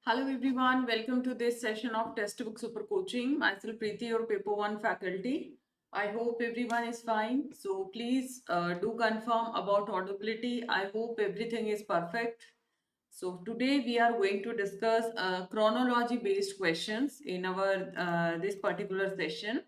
Hello everyone, welcome to this session of Textbook Super Coaching. Myself Preeti, your paper 1 faculty. I hope everyone is fine. So please do confirm about audibility. I hope everything is perfect. So today we are going to discuss chronology based questions in our this particular session.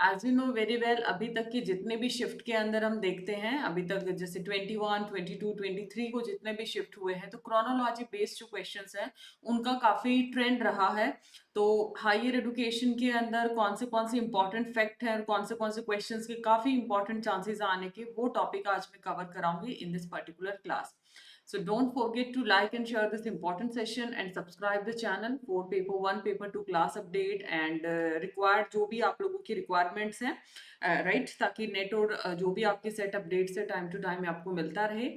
As you know very well, अभी तक की जितने भी shift के अंदर हम देखते हैं, अभी तक जैसे 21, 22, 23 को जितने भी शिफ्ट हुए हैं, तो क्रोनोलॉजी बेस्ड जो क्वेश्चंस हैं उनका काफी ट्रेंड रहा है। तो हायर एजुकेशन के अंदर कौन से इंपॉर्टेंट फैक्ट हैं और कौन से क्वेश्चंस के काफी इंपॉर्टेंट चांसेस आने के, वो टॉपिक आज मैं कवर कराऊंगी in this particular class. So don't forget to like and share this important session and subscribe the channel for paper 1, paper 2 class update and required जो भी आप लोगों की requirements हैं, right, ताकि नेट और जो भी आपके सेट अपडेट से टाइम टू टाइम आपको मिलता रहे।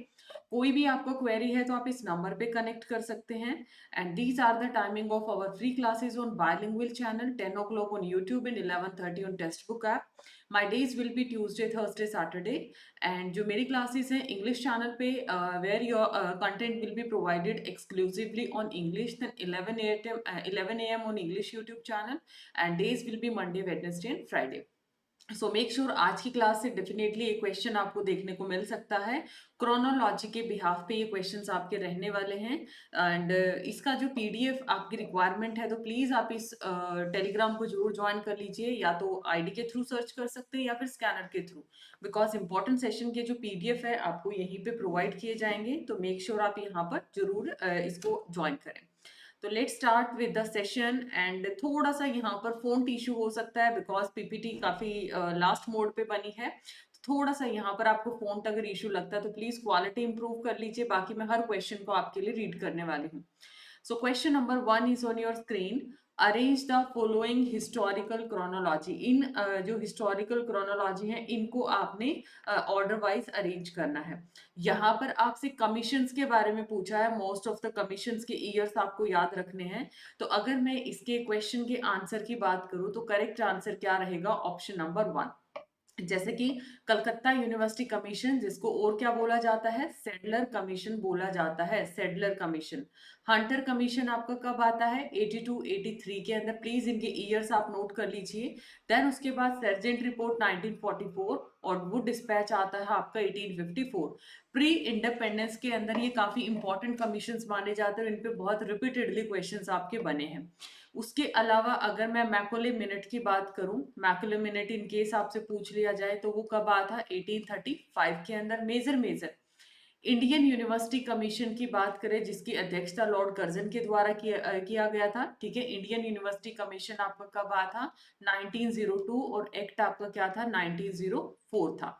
कोई भी आपको क्वेरी है तो आप इस नंबर पे कनेक्ट कर सकते हैं। And these are the timing of our free classes on bilingual channel, 10 o'clock on YouTube and 11:30 on textbook app. My days will be Tuesday, Thursday, Saturday. And जो मेरी क्लासेस हैं इंग्लिश चैनल पे, where your content will be provided exclusively on English, then 11 a.m. on English YouTube channel, and days will be Monday, Wednesday and Friday. So make sure आज की class से definitely एक question आपको देखने को मिल सकता है। क्रोनोलॉजी के बिहाफ पे ये क्वेश्चंस आपके रहने वाले हैं। एंड इसका जो पीडीएफ आपकी रिक्वायरमेंट है, तो प्लीज आप इस टेलीग्राम को जरूर ज्वाइन कर लीजिए, या तो आईडी के थ्रू सर्च कर सकते हैं या फिर स्कैनर के थ्रू, बिकॉज इंपॉर्टेंट सेशन के जो पीडीएफ है आपको यहीं पे प्रोवाइड किए जाएंगे। तो मेक श्योर आप यहाँ पर जरूर इसको ज्वाइन करें। तो let's start with the session. And थोड़ा सा यहाँ पर फोन इशू हो सकता है, बिकॉज पीपीटी काफी लास्ट मोड पे बनी है। थोड़ा सा यहाँ पर आपको फोन अगर इशू लगता है तो प्लीज क्वालिटी इंप्रूव कर लीजिए। बाकी मैं हर क्वेश्चन को आपके लिए रीड करने वाली हूँ। So question number 1 is on your screen. Arrange the following historical chronology. इन जो हिस्टोरिकल क्रोनोलॉजी है इनको आपने ऑर्डर वाइज अरेंज करना है। यहाँ पर आपसे कमीशंस के बारे में पूछा है। मोस्ट ऑफ द कमीशंस के ईयर्स आपको याद रखने हैं। तो अगर मैं इसके क्वेश्चन के आंसर की बात करूं तो करेक्ट आंसर क्या रहेगा? Option number 1। जैसे कि कलकत्ता यूनिवर्सिटी कमीशन, जिसको और क्या बोला जाता है? सेडलर कमीशन बोला जाता है, सेडलर कमीशन। हंटर कमीशन आपका कब आता है? 82, 83 के अंदर। प्लीज इनके ईयर्स आप नोट कर लीजिए। देन उसके बाद सर्जेंट रिपोर्ट 1944 और वुड डिस्पैच आता है आपका 1854। प्री इंडिपेंडेंस के अंदर ये काफी इंपॉर्टेंट कमीशंस माने जाते हैं, इन पे बहुत रिपीटेडली क्वेश्चंस आपके बने हैं। उसके अलावा अगर मैं मैकुले मिनट की बात करूं, मैकुले मिनट इन केस आपसे पूछ लिया जाए तो वो कब आया था? 1835 के अंदर। मेजर इंडियन यूनिवर्सिटी कमीशन की बात करें, जिसकी अध्यक्षता लॉर्ड कर्जन के द्वारा किया गया था, ठीक है। इंडियन यूनिवर्सिटी कमीशन आपका कब आया था? 1902। और एक्ट आपका क्या था? 1904 था।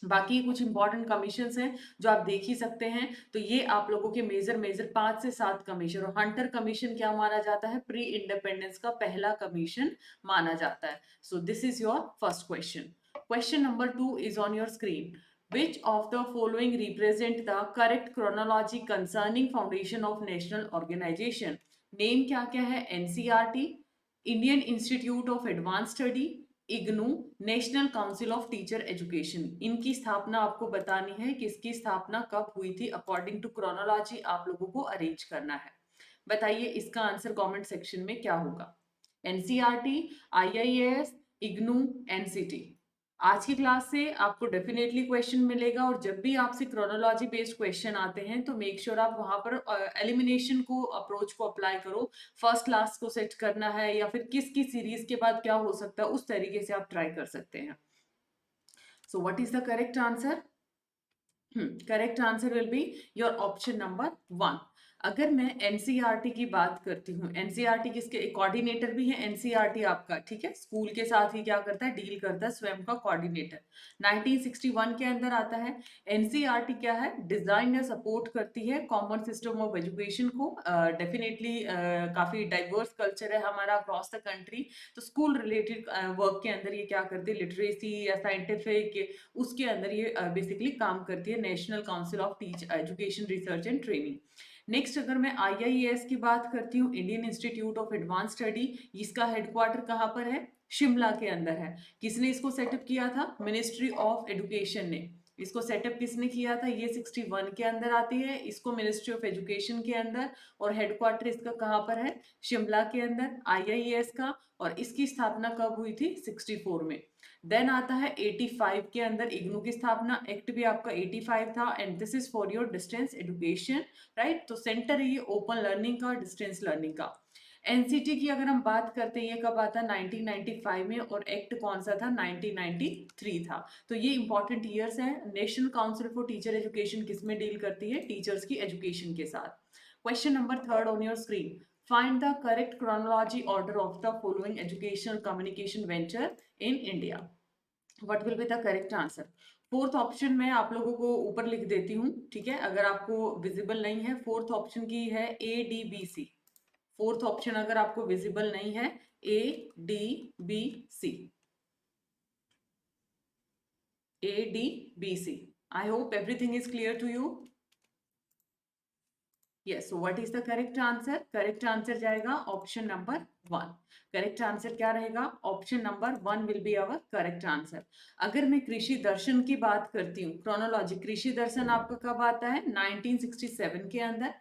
बाकी कुछ इंपॉर्टेंट कमीशन हैं जो आप देख ही सकते हैं। तो ये आप लोगों के मेजर 5 से 7 कमीशन। और हंटर कमीशन क्या माना जाता है? प्री इंडिपेंडेंस का पहला कमीशन माना जाता है। So this is your first question. Question number 2 is on your screen. Which of the following represent the correct chronology concerning foundation of national organization? Name क्या क्या है? NCERT, Indian institute of advance study, IGNOU, national council of teacher education. इनकी स्थापना आपको बतानी है कि इसकी स्थापना कब हुई थी। अकॉर्डिंग टू क्रोनोलॉजी आप लोगों को अरेंज करना है। बताइए इसका आंसर कमेंट सेक्शन में क्या होगा? NCERT, IIS, IGNOU, NCT. आज की क्लास से आपको डेफिनेटली क्वेश्चन मिलेगा, और जब भी आपसे क्रोनोलॉजी बेस्ड क्वेश्चन आते हैं तो मेक श्योर आप वहां पर एलिमिनेशन को अप्रोच को अप्लाई करो। फर्स्ट क्लास को सेट करना है या फिर किसकी सीरीज के बाद क्या हो सकता है, उस तरीके से आप ट्राई कर सकते हैं। So what is the correct answer? Correct answer will be your option number 1। अगर मैं एनसीईआरटी की बात करती हूँ, एनसीईआरटी किसके कोऑर्डिनेटर भी है? एनसीईआरटी आपका, ठीक है, स्कूल के साथ ही क्या करता है? डील करता है, स्वयं का कोऑर्डिनेटर। 1961 के अंदर आता है। एनसीईआरटी क्या है? डिजाइन या सपोर्ट करती है कॉमन सिस्टम ऑफ एजुकेशन को। डेफिनेटली काफी डाइवर्स कल्चर है हमारा अक्रॉस द कंट्री। तो स्कूल रिलेटेड वर्क के अंदर ये क्या करती है? लिटरेसी या साइंटिफिक, उसके अंदर ये बेसिकली काम करती है। National council of education research and training. Next अगर मैं आईआईएस की बात करती हूँ, Indian institute of advance study, इसका हेडक्वार्टर कहाँ पर है? शिमला के अंदर है। किसने इसको सेटअप किया था? मिनिस्ट्री ऑफ एजुकेशन ने। इसको सेटअप किसने किया था, ये 61 के अंदर आती है, इसको मिनिस्ट्री ऑफ एजुकेशन के अंदर, और हेडक्वार्टर इसका कहाँ पर है, शिमला के अंदर, IIES का। और इसकी स्थापना कब हुई थी, 64 में। देन आता है 85 के अंदर इग्नू की स्थापना, एक्ट भी आपका 85 था, and this is for your distance education, right. तो सेंटर है ये ओपन लर्निंग का, डिस्टेंस लर्निंग का। एनसीटी की अगर हम बात करते हैं, ये कब आता है, 1995 में, और एक्ट कौन सा था, 1993 था। तो ये इंपॉर्टेंट ईयर्स हैं। National council for teacher education किस में डील करती है, टीचर्स की एजुकेशन के साथ। Question number 3 on your screen, find the correct chronology order of the following educational communication venture in India. What will be the correct answer? Fourth option मैं आप लोगों को ऊपर लिख देती हूँ, ठीक है, अगर आपको विजिबल नहीं है। फोर्थ ऑप्शन की है ADBC। फोर्थ ऑप्शन अगर आपको विजिबल नहीं है, ADBC, ADBC। I hope everything is clear to you. Yes, so what is the correct answer? Correct answer जाएगा ऑप्शन नंबर 1। करेक्ट आंसर क्या रहेगा, option number 1 will be our correct answer. अगर मैं कृषि दर्शन की बात करती हूँ, क्रोनोलॉजी, कृषि दर्शन आपका कब आता है, 1967 के अंदर।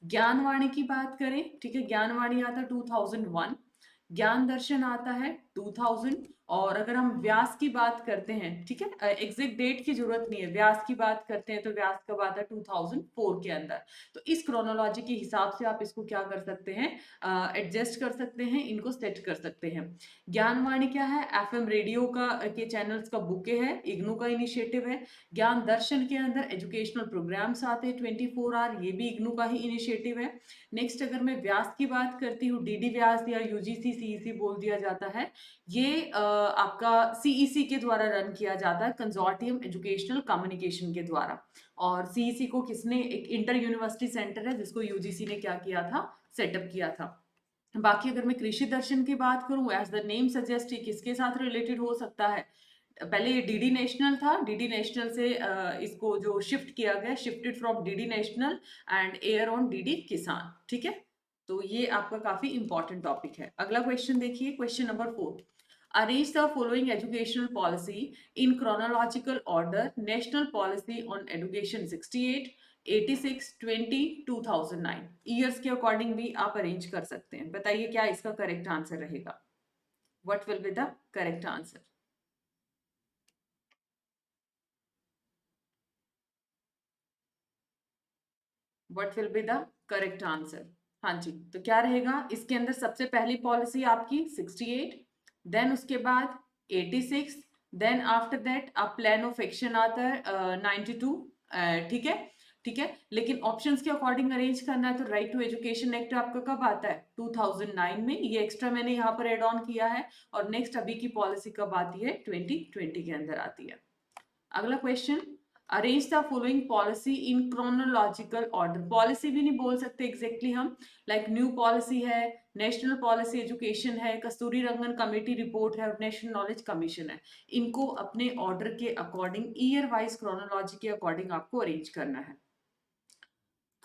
ज्ञानवाणी की बात करें, ठीक है, ज्ञानवाणी आता है 2001, ज्ञान दर्शन आता है 2000। और अगर हम व्यास की बात करते हैं, ठीक है, एग्जैक्ट डेट की जरूरत नहीं है, व्यास की बात करते हैं तो व्यास कब आता है, 2004 के अंदर। तो इस क्रोनोलॉजी के हिसाब से आप इसको क्या कर सकते हैं, एडजस्ट कर सकते हैं, इनको सेट कर सकते हैं। ज्ञानवाणी क्या है, FM रेडियो का के चैनल्स का बुके है, इग्नू का इनिशिएटिव है। ज्ञान दर्शन के अंदर एजुकेशनल प्रोग्राम्स आते हैं 24 आवर, ये भी इग्नू का ही इनिशिएटिव है। नेक्स्ट अगर मैं व्यास की बात करती हूँ, DD व्यास या UGC CEC बोल दिया जाता है, ये आपका CEC के द्वारा रन किया जाता है, कंजोर्टियम एजुकेशनल कम्युनिकेशन के द्वारा। और CEC को किसने, एक इंटर यूनिवर्सिटी सेंटर है जिसको UGC ने क्या किया था, सेटअप किया था। बाकी अगर मैं कृषि दर्शन की बात करूं, एज द नेम सजेस्ट, किसके साथ रिलेटेड हो सकता है, पहले ये DD नेशनल था, DD नेशनल से इसको जो शिफ्ट किया गया, shifted from DD national and air on DD किसान, ठीक है। तो ये आपका काफी इंपॉर्टेंट टॉपिक है। अगला क्वेश्चन देखिए, question number 4, arrange the following educational policy in chronological order, national policy on education 68, 86, 20, 2009। Years के अकॉर्डिंग भी आप अरेंज कर सकते हैं। बताइए क्या इसका करेक्ट आंसर रहेगा, what will be the correct answer. What will be the correct answer. हाँ जी, तो क्या रहेगा इसके अंदर, सबसे पहली पॉलिसी आपकी 68, देन उसके बाद 86, देन आफ्टर दैट आप प्लान ऑफ एक्शन आता है 92, ठीक है, ठीक है। लेकिन ऑप्शंस के अकॉर्डिंग अरेंज करना है, तो राइट टू एजुकेशन एक्ट आपका कब आता है, 2009 में, ये एक्स्ट्रा मैंने यहाँ पर एड ऑन किया है। और नेक्स्ट अभी की पॉलिसी कब आती है, 2020 के अंदर आती है। अगला question, arrange the following policy in chronological order. Policy भी नहीं बोल सकते एग्जैक्टली हम, लाइक न्यू पॉलिसी है, नेशनल पॉलिसी एजुकेशन है, कस्तूरी रंगन कमेटी रिपोर्ट है, और नेशनल नॉलेज कमीशन है। इनको अपने ऑर्डर के अकॉर्डिंग, ईयर वाइज क्रोनोलॉजी के अकॉर्डिंग आपको अरेंज करना है,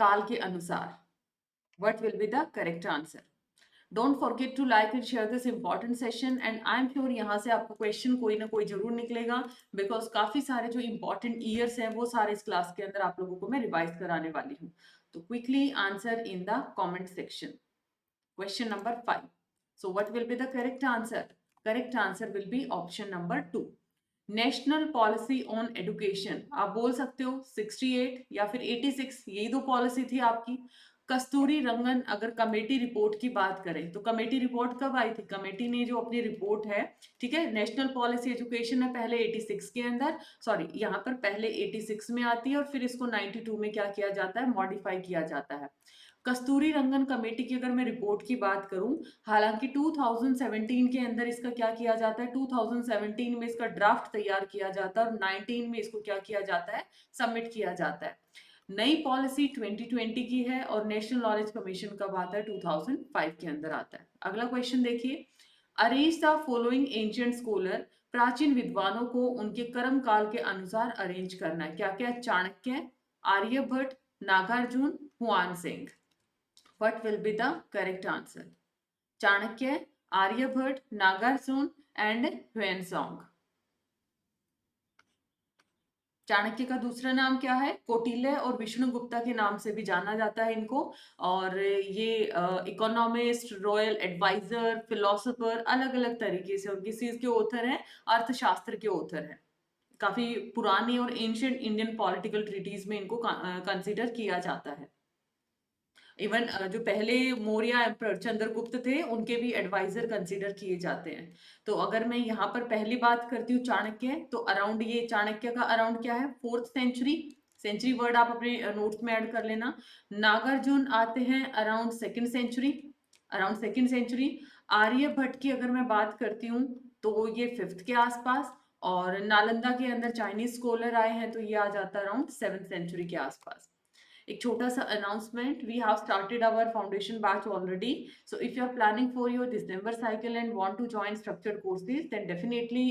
काल के अनुसार। What will be the correct answer. Don't forget to like and share this important session, and I am sure यहाँ से आपको क्वेश्चन कोई ना कोई जरूर निकलेगा, बिकॉज काफी सारे जो इंपॉर्टेंट ईयर्स हैं वो सारे इस क्लास के अंदर आप लोगों को मैं रिवाइज कराने वाली हूँ। तो quickly answer in the comment section. Question number 5, so what will be the correct answer. Correct answer will be option number 2, national policy on education. आप बोल सकते हो 68 या फिर 86, यही दो पॉलिसी थी आपकी। कस्तूरी रंगन अगर कमेटी रिपोर्ट की बात करें, तो कमेटी रिपोर्ट कब आई थी, कमेटी ने जो अपनी रिपोर्ट है, ठीक है, नेशनल पॉलिसी एजुकेशन है पहले 86 के अंदर, सॉरी यहाँ पर पहले 86 में आती है, और फिर इसको 92 में क्या किया जाता है, मॉडिफाई किया जाता है। कस्तूरी रंगन कमेटी की अगर मैं रिपोर्ट की बात करूं, हालांकि 2017 के अंदर इसका क्या किया जाता है, 2017 में इसका ड्राफ्ट तैयार किया जाता है, और 19 में इसको क्या किया जाता है, सबमिट किया जाता है। नई पॉलिसी 2020 की है, और नेशनल नॉलेज कमीशन कब आता है, 2005 के अंदर आता है। अगला क्वेश्चन देखिए, arrange the following ancient scholar. प्राचीन विद्वानों को उनके कर्म काल के अनुसार अरेंज करना है। क्या क्या, Chanakya, Aryabhata, Nagarjuna, Hiuen Tsang. What will be the correct answer? Chanakya, Aryabhat, Nagarjuna and Huansong. Chanakya का दूसरा नाम क्या है? कौटिल्य और विष्णुगुप्ता के नाम से भी जाना जाता है इनको। और ये इकोनॉमिस्ट, रॉयल एडवाइजर, फिलोसोफर, अलग अलग तरीके से, और किस चीज के ऑथर हैं? अर्थशास्त्र के ऑथर हैं। काफी पुरानी और एंशियंट इंडियन पॉलिटिकल ट्रीटीज में इनको कंसिडर किया जाता है। इवन जो पहले मौर्य एम्परर चंद्रगुप्त थे, उनके भी एडवाइजर कंसीडर किए जाते हैं। तो अगर मैं यहाँ पर पहली बात करती हूँ चाणक्य, तो अराउंड, ये चाणक्य का अराउंड क्या है? 4th century. सेंचुरी वर्ड आप अपने नोट्स में ऐड कर लेना। नागार्जुन आते हैं around 2nd century, around 2nd century. Aryabhata की अगर मैं बात करती हूँ तो ये 5th के आसपास। और नालंदा के अंदर चाइनीज स्कॉलर आए हैं, तो ये आ जाता है अराउंड 7th सेंचुरी के आसपास। एक छोटा सा announcement, we have started our foundation batch already. So if you are planning for your December cycle and want to join structured courses, then definitely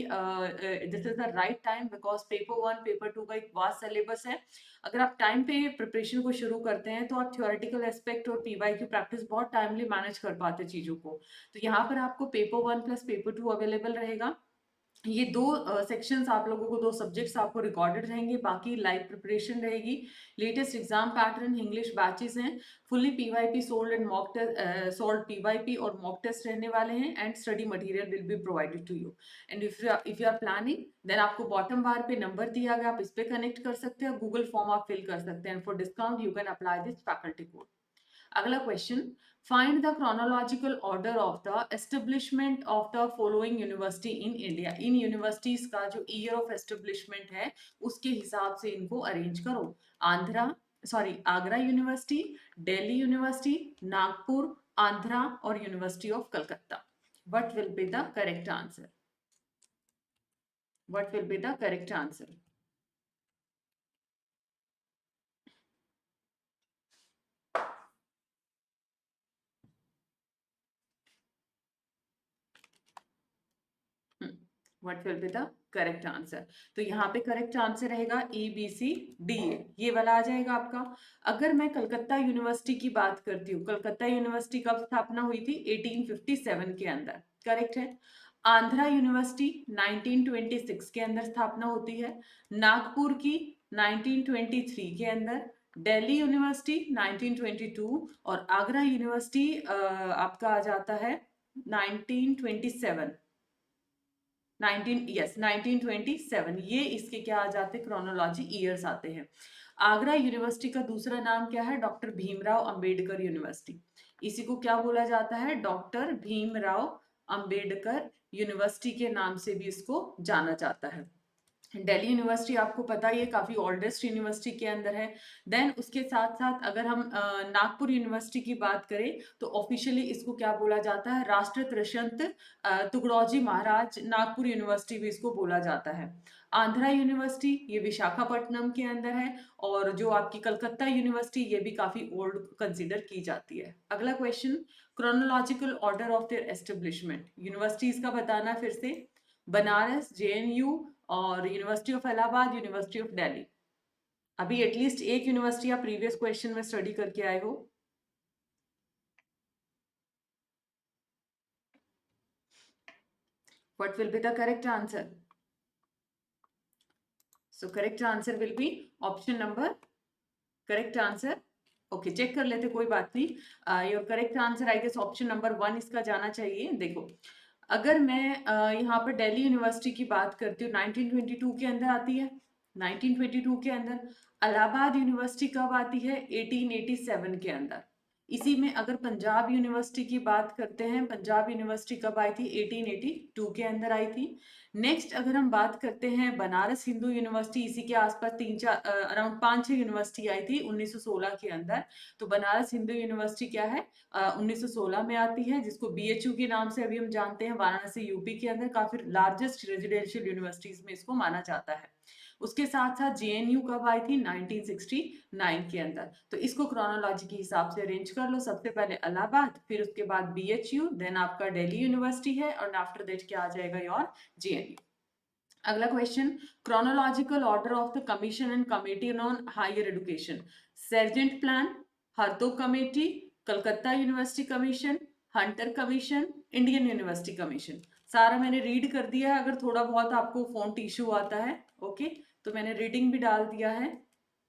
this is the right time, because paper 1 paper 2 का एक vast syllabus है। अगर आप time पे preparation को शुरू करते हैं तो आप थ्योरेटिकल एस्पेक्ट और पीवाई की प्रैक्टिस बहुत टाइमली मैनेज कर पाते चीजों को। तो यहाँ पर आपको पेपर 1 प्लस पेपर 2 अवेलेबल रहेगा। ये दो सेक्शंस आप लोगों को, दो सब्जेक्ट्स आपको रिकॉर्डेड रहेंगे, बाकी लाइव प्रिपरेशन रहेगी। Latest exam pattern, English batches हैं, fully PYP solved and mock test, solved PYP और मॉक टेस्ट रहने वाले हैं, and study material will be provided to you. And if you are planning, then आपको bottom bar पे number दिया गया, आप इस पे कनेक्ट कर सकते हैं, गूगल फॉर्म आप फिल कर सकते हैं, and for discount you can apply this faculty code. अगला question, find the chronological order of the establishment of the following university in India. इन यूनिवर्सिटीज का जो ईयर ऑफ एस्टेब्लिशमेंट है उसके हिसाब से इनको अरेंज करो। Andhra, sorry, Agra university, Delhi university, Nagpur, Andhra और university of Calcutta. What will be the correct answer? What will be the correct answer? What will be the correct answer? तो यहाँ पे करेक्ट आंसर रहेगा EBCD, ये वाला आ जाएगा आपका। अगर मैं कलकत्ता यूनिवर्सिटी की बात करती हूँ, कलकत्ता यूनिवर्सिटी कब स्थापना हुई थी? 1857 के अंदर, करेक्ट है। आंध्रा यूनिवर्सिटी 1926 के अंदर स्थापना होती है। नागपुर की 1923 के अंदर। दिल्ली यूनिवर्सिटी 1922 और आगरा यूनिवर्सिटी आपका आ जाता है 1927। 1927, ये इसके क्या आ जाते हैं? क्रोनोलॉजी ईयर्स आते हैं। आगरा यूनिवर्सिटी का दूसरा नाम क्या है? Doctor Bhimrao Ambedkar university. इसी को क्या बोला जाता है? डॉक्टर भीमराव अंबेडकर यूनिवर्सिटी के नाम से भी इसको जाना जाता है। दिल्ली यूनिवर्सिटी आपको पता ही है, काफी ओल्डेस्ट यूनिवर्सिटी के अंदर है। देन उसके साथ साथ अगर हम नागपुर यूनिवर्सिटी की बात करें तो ऑफिशियली इसको क्या बोला जाता है? राष्ट्र कृष्ण तुगड़ौजी महाराज नागपुर यूनिवर्सिटी भी इसको बोला जाता है। आंध्रा यूनिवर्सिटी ये विशाखापट्टनम के अंदर है। और जो आपकी कलकत्ता यूनिवर्सिटी, ये भी काफी ओल्ड कंसिडर की जाती है। अगला question, chronological order of their establishment. Universities का बताना फिर से, बनारस, JNU और university of Allahabad, university of Delhi. अभी एटलीस्ट एक यूनिवर्सिटी आप प्रीवियस क्वेश्चन में स्टडी करके आए हो। What will be the correct answer? So correct answer will be option number, correct answer, okay, check कर लेते, कोई बात नहीं। Your correct answer I guess option number 1 इसका जाना चाहिए। देखो, अगर मैं यहाँ पर दिल्ली यूनिवर्सिटी की बात करती हूँ, 1922 के अंदर आती है। 1922 के अंदर। इलाहाबाद यूनिवर्सिटी कब आती है? 1887 के अंदर। इसी में अगर पंजाब यूनिवर्सिटी की बात करते हैं, पंजाब यूनिवर्सिटी कब आई थी? 1882 के अंदर आई थी। नेक्स्ट अगर हम बात करते हैं बनारस हिंदू यूनिवर्सिटी, इसी के आसपास 3-4 अराउंड 5-6 यूनिवर्सिटी आई थी 1916 के अंदर। तो बनारस हिंदू यूनिवर्सिटी क्या है? 1916 में आती है, जिसको BHU के नाम से अभी हम जानते हैं। वाराणसी यूपी के अंदर काफी लार्जेस्ट रेजिडेंशियल यूनिवर्सिटीज में इसको माना जाता है। उसके साथ साथ JNU कब आई थी? 1969 के अंदर। तो इसको क्रोनोलॉजी के हिसाब से अरेंज कर लो। सबसे पहले इलाहाबाद, फिर उसके बाद BHU, देन आपका दिल्ली यूनिवर्सिटी है, और आफ्टर दैट क्या आ जाएगा? Your JNU। अगला question, chronological order of the commission and committee on higher education. Sargent plan, Hartog committee, Calcutta university commission, Hunter commission, Indian university commission. सारा मैंने रीड कर दिया है, अगर थोड़ा बहुत आपको फॉन्ट इशू आता है, ओके, तो मैंने रीडिंग भी डाल दिया है।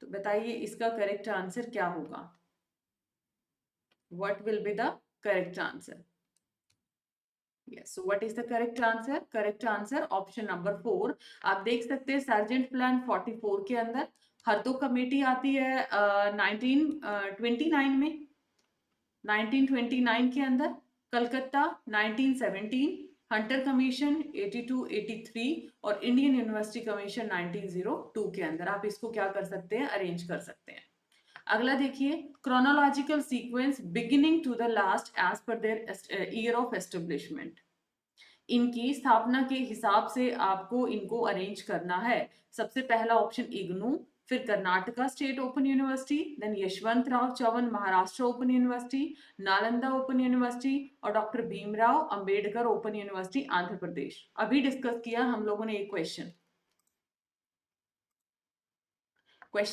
तो बताइए इसका करेक्ट आंसर क्या होगा? What will be the correct answer? Yes, so what is the correct answer? Correct answer option number 4। आप देख सकते हैं सर्जेंट प्लान 44 के अंदर हरदो कमेटी आती है 1929 में, 1929 के अंदर, कलकत्ता 1917, हंटर कमीशन 82-83 और इंडियन यूनिवर्सिटी कमीशन 1902 के अंदर। आप इसको क्या कर सकते हैं? अरेंज कर सकते हैं। अगला देखिए, chronological sequence beginning to the last as per their year of establishment. इनकी स्थापना के हिसाब से आपको इनको अरेंज करना है। सबसे पहला ऑप्शन इग्नू, फिर Karnataka state open university, then Yashwantrao Chavan Maharashtra open university, Nalanda open university और doctor Bhimrao Ambedkar open university Andhra Pradesh. अभी डिस्कस किया हम लोगों ने एक क्वेश्चन।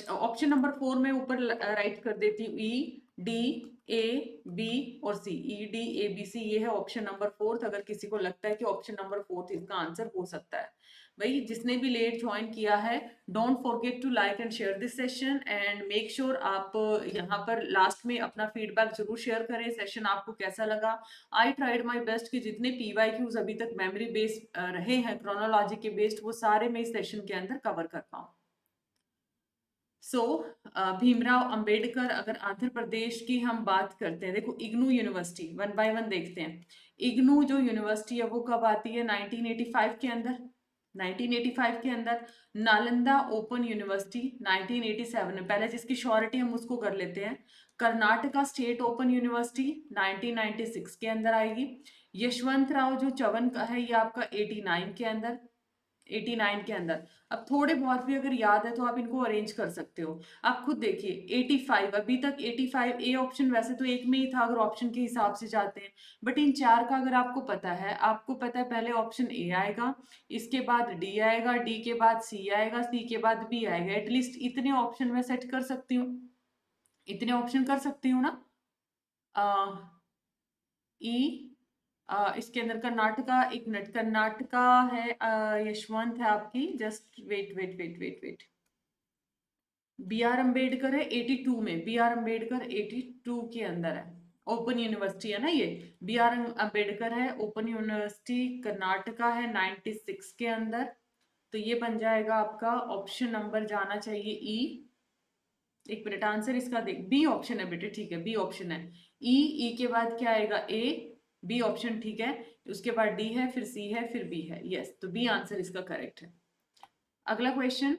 ऑप्शन नंबर 4 में ऊपर राइट कर देती हूँ ई डी ए बी और सी। E D A B C ये है ऑप्शन नंबर 4। अगर किसी को लगता है कि ऑप्शन नंबर 4 इसका आंसर हो सकता है, भाई जिसने भी लेट ज्वाइन किया है, don't forget to like and share this session and make sure आप यहाँ पर लास्ट में अपना फीडबैक जरूर शेयर करें। सेशन आपको कैसा लगा? आई ट्राइड माई बेस्ट कि जितने PYQs अभी तक मेमोरी बेस्ड रहे हैं क्रोनोलॉजी के बेस्ड, वो सारे मैं इस सेशन के अंदर कवर कर पाऊँ। भीमराव अंबेडकर, अगर आंध्र प्रदेश की हम बात करते हैं, देखो IGNOU university one by one देखते हैं। इग्नू जो यूनिवर्सिटी है वो कब आती है? 1985 के अंदर, 1985 के अंदर। नालंदा ओपन यूनिवर्सिटी 1987 में, पहले जिसकी श्योरिटी हम उसको कर लेते हैं। कर्नाटका स्टेट ओपन यूनिवर्सिटी 1996 के अंदर आएगी। यशवंतराव जो चवन का है ये आपका 89 के अंदर, 89 के अंदर। अब थोड़े बहुत भी अगर याद है तो आप इनको अरेंज कर सकते हो। आप खुद देखिए 85, अभी तक 85 ए ऑप्शन वैसे तो एक में ही था अगर ऑप्शन के हिसाब से जाते हैं, बट इन चार का अगर आपको पता है, आपको पता है पहले ऑप्शन ए आएगा, इसके बाद डी आएगा, डी के बाद सी आएगा, सी के बाद बी आएगा। एटलीस्ट इतने ऑप्शन में सेट कर सकती हूँ, इतने ऑप्शन कर सकती हूँ ना। ई इसके अंदर कर्नाटका, एक मिनट, कर्नाटका है, यशवंत है आपकी, just wait wait wait wait wait, B R Ambedkar है 82 में, बी आर अम्बेडकर 82 के अंदर है, ओपन यूनिवर्सिटी है ना ये। बी आर अम्बेडकर है ओपन यूनिवर्सिटी, कर्नाटका है 96 के अंदर। तो ये बन जाएगा आपका ऑप्शन नंबर, जाना चाहिए ई। एक मिनट, आंसर इसका देख, बी ऑप्शन है बेटे, ठीक है बी ऑप्शन है। ई, ई के बाद क्या आएगा? ए, बी ऑप्शन ठीक है, उसके बाद डी है, फिर सी है, फिर बी है। यस, तो बी आंसर इसका करेक्ट है। अगला क्वेश्चन,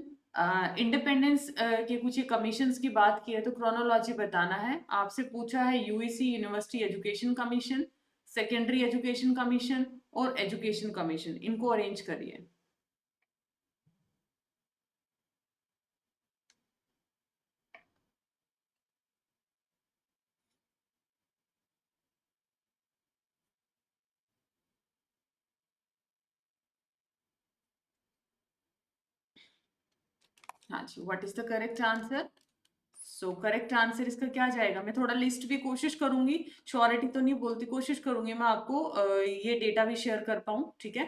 इंडिपेंडेंस के कुछ कमीशंस की बात की है तो क्रोनोलॉजी बताना है। आपसे पूछा है UEC university education commission, secondary education commission और एजुकेशन कमीशन, इनको अरेंज करिए। हाँ जी, what is the correct answer? So correct answer इसका क्या जाएगा? मैं थोड़ा लिस्ट भी कोशिश करूंगी, श्योरिटी तो नहीं बोलती, कोशिश करूंगी मैं आपको ये डेटा भी शेयर कर पाऊँ, ठीक है,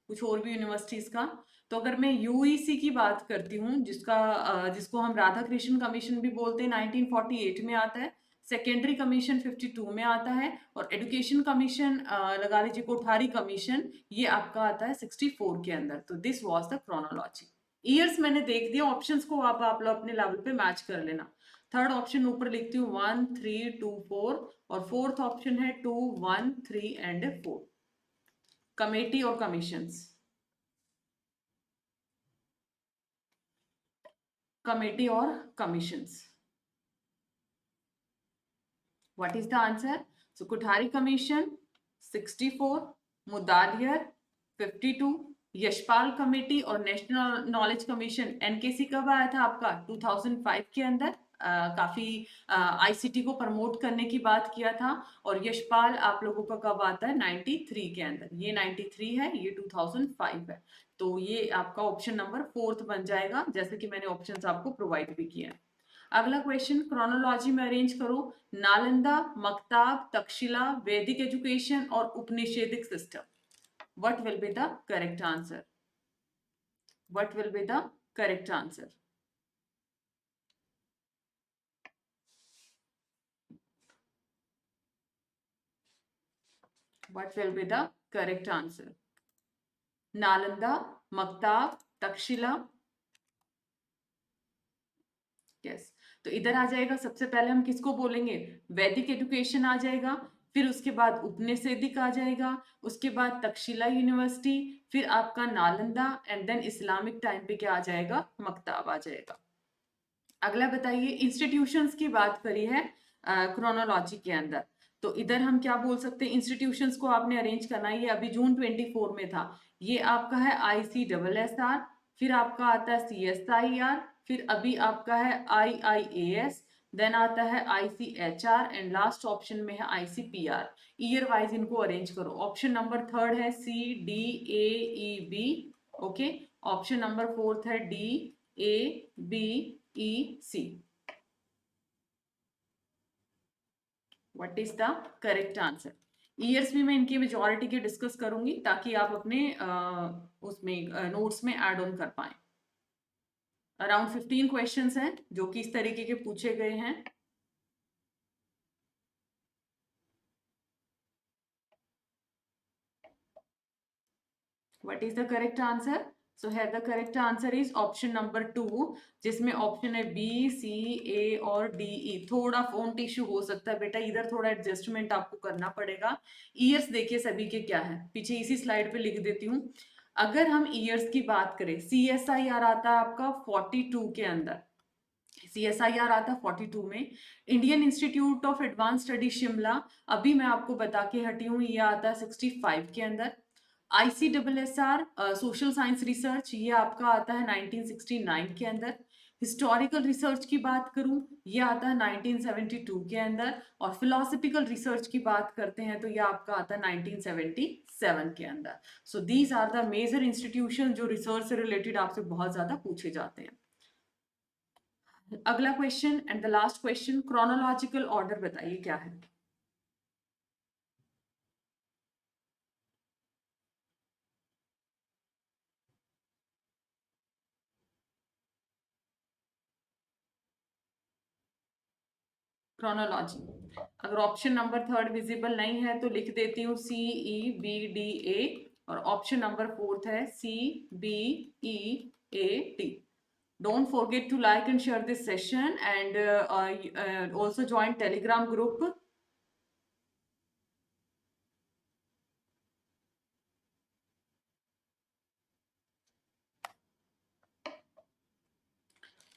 कुछ और भी यूनिवर्सिटीज का। तो अगर मैं यूईसी की बात करती हूँ, जिसको हम राधा कृष्ण कमीशन भी बोलते हैं, 1948 में आता है। सेकेंडरी कमीशन 52 में आता है और एजुकेशन कमीशन लगा लीजिए कोठारी कमीशन, ये आपका आता है 64 के अंदर। तो this was the chronology. Years मैंने देख दिया, ऑप्शंस को आप लोग अपने लेवल पे मैच कर लेना। थर्ड ऑप्शन ऊपर लिखती हूँ 1 3 2 4 और फोर्थ ऑप्शन है 2 1 3 एंड 4। कमेटी और कमीशंस, कमेटी और commissions, what is the answer? So Kothari commission 64, Mudaliar 52, Yashpal committee और नेशनल नॉलेज कमीशन एनकेसी कब आया था आपका? 2005 के अंदर। काफी आईसीटी को प्रमोट करने की बात किया था। और यशपाल आप लोगों का कब आता है? 93 के अंदर। ये 93 है, ये 2005 है। तो ये आपका ऑप्शन नंबर 4 बन जाएगा, जैसे कि मैंने ऑप्शंस आपको प्रोवाइड भी किए हैं। अगला क्वेश्चन, क्रोनोलॉजी में अरेंज करो नालंदा, मक्ताब, तक्षशिला, वैदिक एजुकेशन और Upanishadic system. What will be the correct answer? What will be the correct answer? What will be the correct answer? Nalanda, Maktab, Takshashila. Yes, तो इधर आ जाएगा. सबसे पहले हम किसको बोलेंगे? वैदिक एजुकेशन आ जाएगा, फिर उसके बाद उपनिषेदिक आ जाएगा, उसके बाद तक्षशिला यूनिवर्सिटी, फिर आपका Nalanda, and then Islamic time पे क्या आ जाएगा? मक्ताब आ जाएगा. अगला बताइए, इंस्टीट्यूशंस की बात करी है क्रोनोलॉजी के अंदर, तो इधर हम क्या बोल सकते हैं? इंस्टीट्यूशंस को आपने अरेंज करना है. ये अभी जून 24 में था. ये आपका है ICSSR, फिर आपका आता है CSIR, फिर अभी आपका है IIAS, देन आता है ICHR, एंड लास्ट ऑप्शन में है ICPR. ईयर वाइज इनको अरेंज करो. ऑप्शन नंबर थर्ड है CDAEB. Okay, option number fourth है DABEC. What is the correct answer? Years भी मैं इनकी मेजोरिटी के डिस्कस करूंगी ताकि आप अपने उसमें नोट्स में ऐड ऑन कर पाए. अराउंड 15 क्वेश्चंस हैं जो कि इस तरीके के पूछे गए हैं. What is the correct answer? So है the correct answer is option number 2, जिसमें ऑप्शन है B, C, A और DE. थोड़ा फोन इशू हो सकता है बेटा, इधर थोड़ा एडजस्टमेंट आपको करना पड़ेगा. ईयर्स देखिए सभी के क्या है, पीछे इसी स्लाइड पे लिख देती हूँ. अगर हम ईयर्स की बात करें, CSIR आता है आपका 42 के अंदर. CSIR आता है 42 में. Indian institute of advance study Shimla, अभी मैं आपको बता के हटी हूँ, ये आता है 65 के अंदर. ICSSR सोशल साइंस रिसर्च, ये आपका आता है 1969 के अंदर. हिस्टोरिकल रिसर्च की बात करूं, ये आता है 1972 के अंदर. और फिलोसफिकल रिसर्च की बात करते हैं तो ये आपका आता है 1977 के अंदर. So these are the major institution जो रिसर्च से रिलेटेड आपसे बहुत ज्यादा पूछे जाते हैं. अगला question and the last question, chronological order बताइए क्या है? क्रोनोलॉजी. अगर ऑप्शन नंबर थर्ड विजिबल नहीं है तो लिख देती हूँ CEBDA, और ऑप्शन नंबर फोर्थ है CBEAD. Don't forget to like and share this session, and also join Telegram group.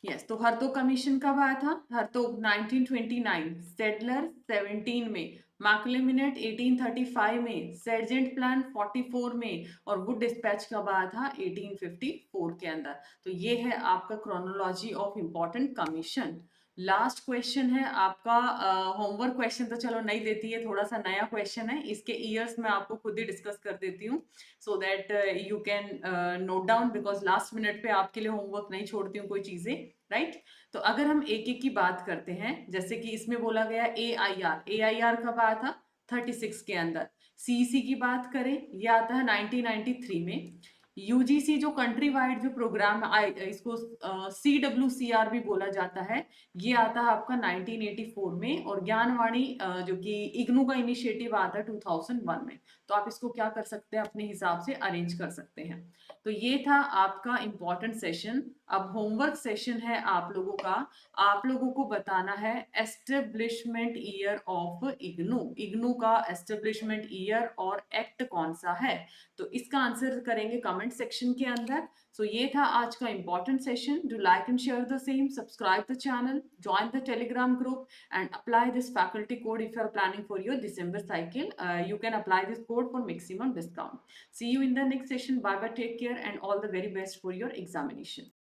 Yes, तो हर्तो कमीशन कब आया था? हर्तो 1929, सेडलर 17 में, मैकलेमिनेट 1835 में, सर्जेंट प्लान 44 में, और वुड डिस्पैच कब आया था? 1854 के अंदर. तो ये है आपका chronology of important commission. Last question है आपका. होमवर्क क्वेश्चन तो चलो नहीं देती है, थोड़ा सा नया क्वेश्चन है, इसके ईयर्स में आपको खुद ही डिस्कस कर देती हूँ so that you can note down, because last minute पे आपके लिए होमवर्क नहीं छोड़ती हूँ कोई चीजें, राइट? तो अगर हम एक एक की बात करते हैं, जैसे कि इसमें बोला गया AIR कब आया था? 36 के अंदर. CEC की बात करें, ये आता है 1993 में. UGC जो कंट्री वाइड जो प्रोग्राम इसको CWCR भी बोला जाता है, ये आता है आपका 1984 में. और ज्ञानवाणी जो कि इग्नू का इनिशिएटिव आता है 2001 में. तो आप इसको क्या कर सकते हैं? अपने हिसाब से अरेंज कर सकते हैं. तो ये था आपका इम्पोर्टेंट सेशन. अब होमवर्क सेशन है आप लोगों का. आप लोगों को बताना है establishment year of IGNOU. IGNOU का एस्टेब्लिशमेंट ईयर और एक्ट कौन सा है? तो इसका आंसर करेंगे कमेंट सेक्शन के अंदर. So ये था आज का important session. Do like and share the same, subscribe the channel, join the Telegram group, and apply this faculty code if you are planning for your December cycle. You can apply this code for maximum discount. See you in the next session. Bye bye. Take care and all the very best for your examination.